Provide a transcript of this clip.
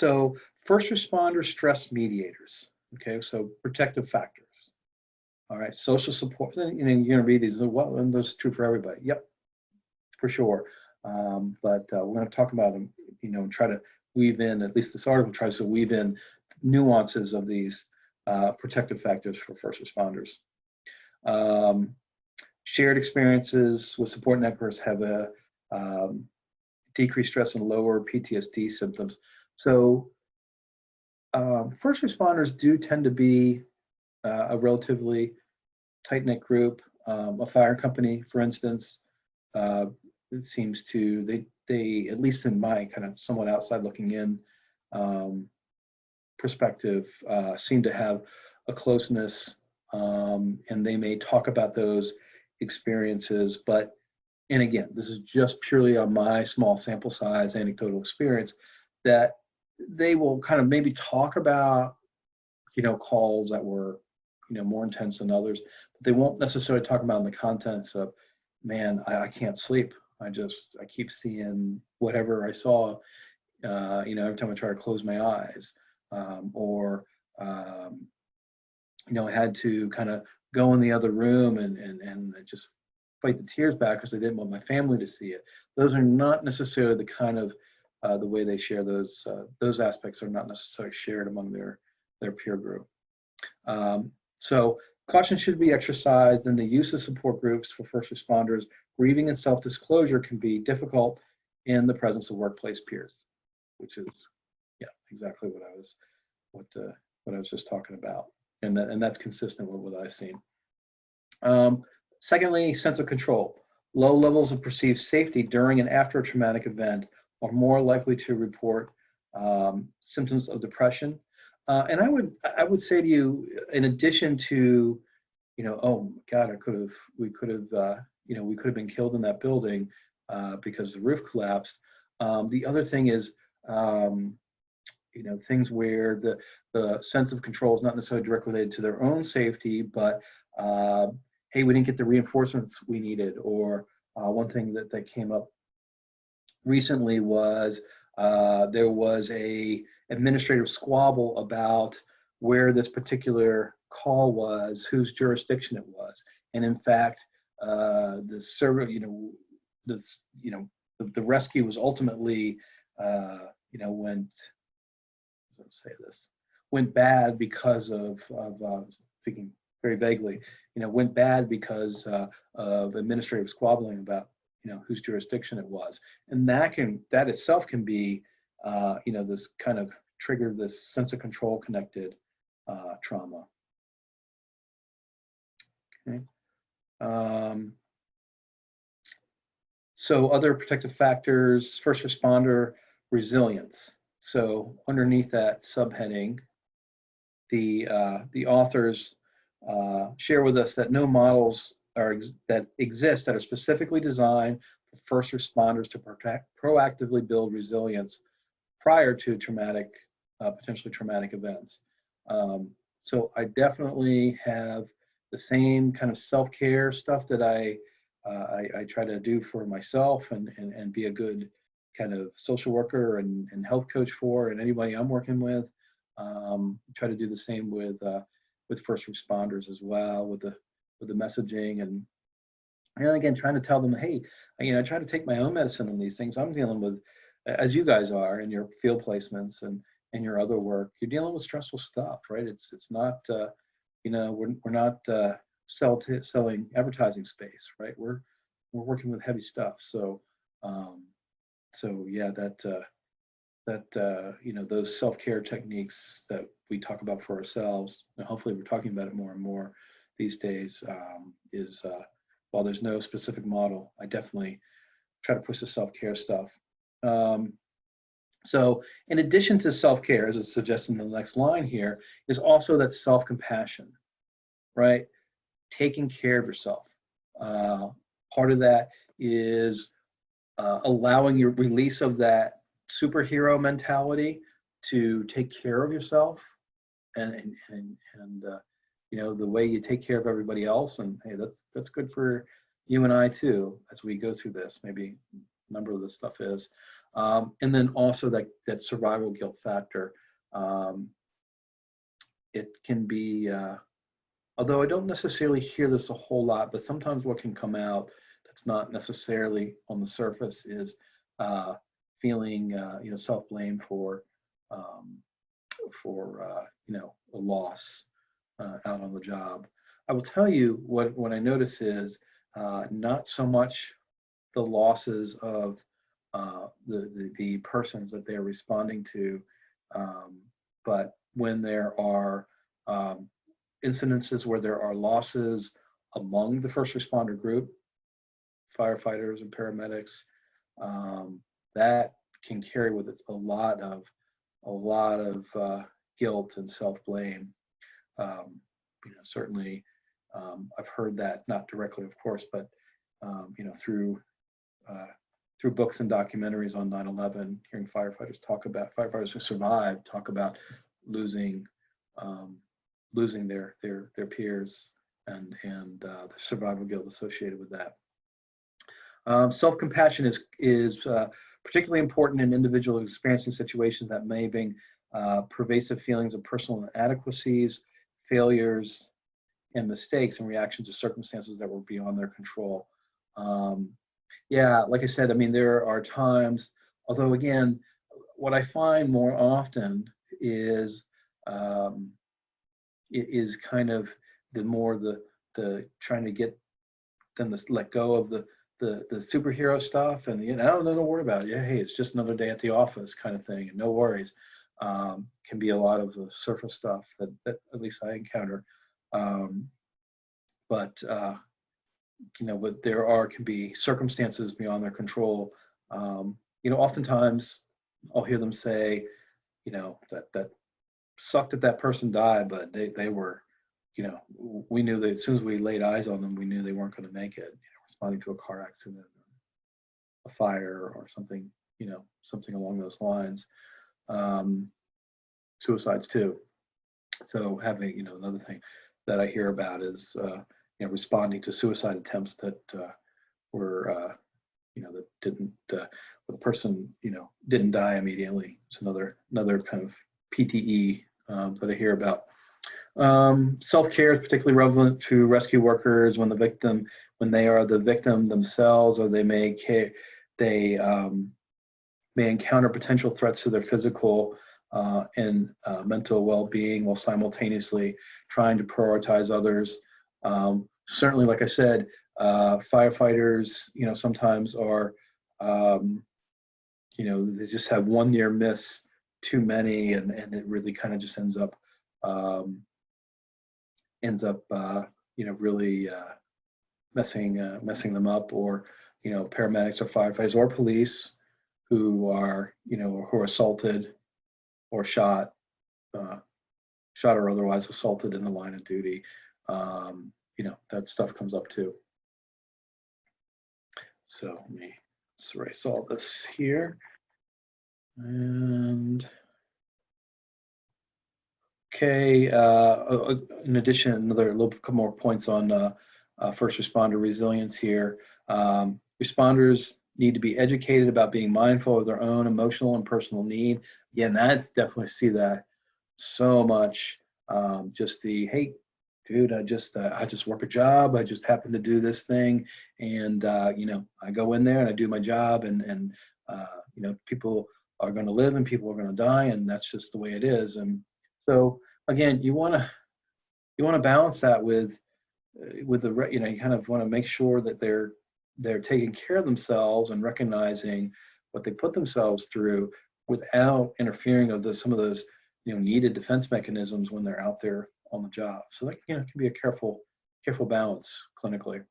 So first responder stress mediators. Okay, so protective factors. All right, social support. You're going to read these. Well, and those are true for everybody. Yep, for sure. But we're going to talk about them. And try to weave in. At least this article tries to weave in nuances of these protective factors for first responders. Shared experiences with support networks have a decreased stress and lower PTSD symptoms. So first responders do tend to be a relatively tight-knit group. A fire company, for instance, it seems to, they at least in my kind of somewhat outside looking in perspective, seem to have a closeness, and they may talk about those experiences, but, and again, this is just purely on my small sample size anecdotal experience, that they will kind of maybe talk about, calls that were, more intense than others, but they won't necessarily talk about in the contents of, man, I can't sleep. I keep seeing whatever I saw, every time I try to close my eyes, or, I had to kind of go in the other room and just fight the tears back because I didn't want my family to see it. Those are not necessarily the kind of, the way they share those aspects are not necessarily shared among their peer group. So caution should be exercised in the use of support groups for first responders. Grieving and self-disclosure can be difficult in the presence of workplace peers, which is, yeah, exactly what I was just talking about, and that's consistent with what I've seen. Secondly, sense of control. Low levels of perceived safety during and after a traumatic event are more likely to report symptoms of depression. And I would say to you, in addition to, oh God, we could have been killed in that building because the roof collapsed. The other thing is, things where the sense of control is not necessarily directly related to their own safety, but hey, we didn't get the reinforcements we needed. Or one thing that came up recently was there was a administrative squabble about where this particular call was, whose jurisdiction it was, and in fact, the server, the rescue was ultimately, went bad because of speaking very vaguely, went bad because of administrative squabbling about whose jurisdiction it was, and that itself can be this kind of trigger this sense of control connected trauma. Okay. So other protective factors, first responder resilience. So underneath that subheading, the authors share with us that no models that exist that are specifically designed for first responders to proactively build resilience prior to potentially traumatic events. So I definitely have the same kind of self-care stuff that I try to do for myself and be a good kind of social worker and health coach for, and anybody I'm working with. Try to do the same with first responders as well, with the messaging and again trying to tell them, hey, I try to take my own medicine on these things I'm dealing with, as you guys are in your field placements and your other work. You're dealing with stressful stuff, right? It's not we're not selling advertising space, right? We're working with heavy stuff. So yeah, those self-care techniques that we talk about for ourselves, and hopefully we're talking about it more and more these days, is while there's no specific model, I definitely try to push the self-care stuff. So in addition to self-care, as it's suggested in the next line here, is also that self-compassion, right? Taking care of yourself. Part of that is allowing your release of that superhero mentality to take care of yourself and the way you take care of everybody else. And hey, that's good for you and I too, as we go through this. Maybe a number of this stuff is. And then also that survival guilt factor. It can be, although I don't necessarily hear this a whole lot, but sometimes what can come out that's not necessarily on the surface is feeling, self-blame for a loss out on the job. I will tell you what I notice is not so much the losses of the persons that they're responding to, but when there are incidences where there are losses among the first responder group, firefighters and paramedics, that can carry with it a lot of guilt and self-blame. Certainly, I've heard that, not directly, of course, but through books and documentaries on 9/11, hearing firefighters who survived talk about losing their peers and the survival guilt associated with that. Self-compassion is particularly important in individuals experiencing situations that may bring pervasive feelings of personal inadequacies, failures, and mistakes in reaction to circumstances that were beyond their control. Yeah, like I said, I mean, there are times, although again, what I find more often is it is kind of the trying to get them to let go of the superhero stuff, and don't worry about it. Yeah, hey, it's just another day at the office kind of thing, and no worries. Can be a lot of the surface stuff that at least I encounter. But there can be circumstances beyond their control. Oftentimes I'll hear them say, that sucked that person died, but they were, we knew that as soon as we laid eyes on them, we knew they weren't going to make it. Responding to a car accident, a fire, or something, something along those lines. Suicides too. So having, another thing that I hear about is, responding to suicide attempts that were, that didn't, the person, didn't die immediately. It's another kind of PTE that I hear about. Self-care is particularly relevant to rescue workers when they are the victim themselves, or they may encounter potential threats to their physical and mental well-being while simultaneously trying to prioritize others. Certainly, like I said, firefighters, sometimes are, they just have one near miss too many, and it really kind of just ends up really messing them up. Or paramedics or firefighters or police who are assaulted or shot or otherwise assaulted in the line of duty. That stuff comes up too. So let me erase all this here. And okay, in addition, another couple more points on first responder resilience here. Responders need to be educated about being mindful of their own emotional and personal need. Again, that's definitely see that so much. Just the, hey, dude, I just work a job. I just happen to do this thing, and I go in there and I do my job, and people are going to live and people are going to die, and that's just the way it is. And so again, you want to balance that with the you kind of want to make sure that they're taking care of themselves and recognizing what they put themselves through without interfering of some of those needed defense mechanisms when they're out there on the job. So that can be a careful balance clinically.